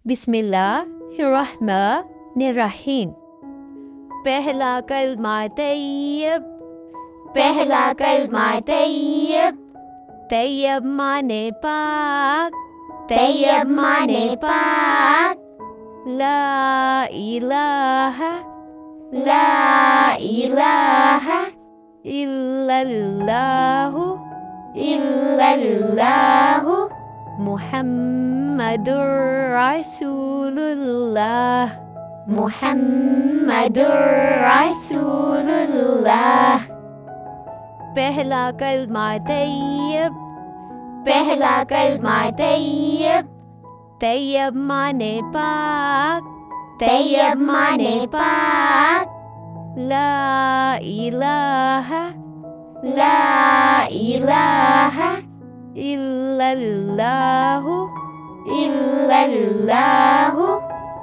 بسم اللہ الرحمن الرحیم۔ پہلا کلمہ طیب، پہلا کلمہ طیب، طیب مانے پاک، طیب مانے پاک، لا الہ لا الہ الا اللہ الا اللہ، محمد رسول اللہ۔ محمد رسول اللہ۔ پہلا کلمہ طیب، پہلا کلمہ طیب، طیب مانے پاک، طیب مانے پاک، لا الہ لا الہ الا اللہ الا اللہ،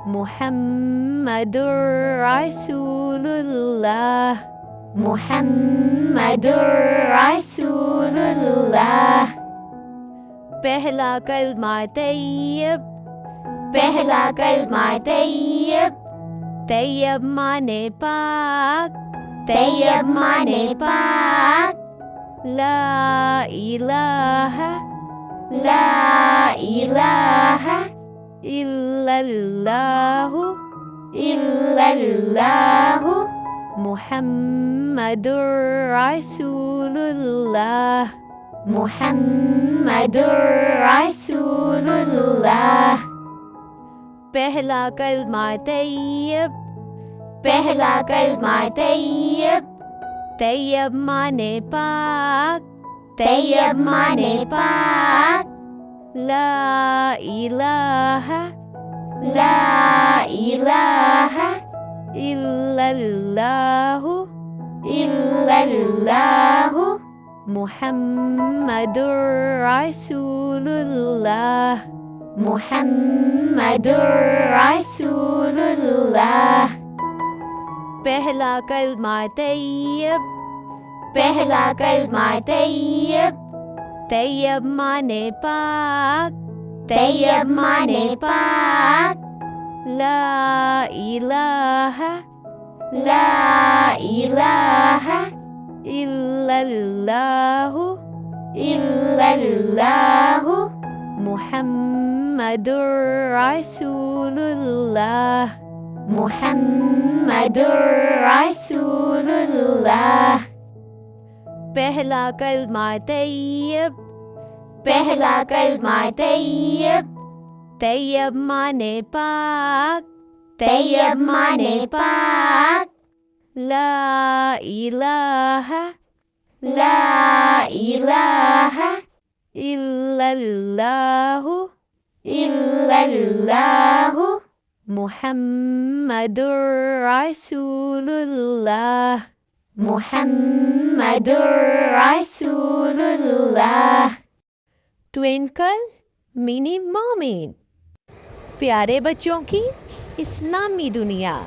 محمد رسول اللہ۔ محمد رسول اللہ۔ پہلا کلمہ طیب، پہلا کلمہ طیب، طیب مانے پاک، طیب مانے پاک، لا الہ لا الہ الا اللہ الا اللہ، محمد رسول اللہ۔ محمد رسول اللہ۔ پہلا کلمہ طیب، پہلا کلمہ طیب، طیب مانے پاک، طیب مانے پاک، لا الہ لا الہ الا اللہ الا اللہ، محمد رسول اللہ۔ محمد رسول اللہ۔ پہلا کلمہ طیب، پہلا کلمہ طیب، طیب مانے پاک، طیب مانے پاک، لا الہ لا الہ الا اللہ الا اللہ، محمد رسول اللہ۔ محمد رسول اللہ۔ پہلا کلمہ طیب، پہلا کلمہ طیب، طیب مانے پاک، طیب مانے پاک، لا الہ لا الہ الا اللہ الا اللہ، محمد رسول اللہ۔ محمد رسول اللہ۔ ٹوئنکل منی مومن، پیارے بچوں کی اسلامی دنیا۔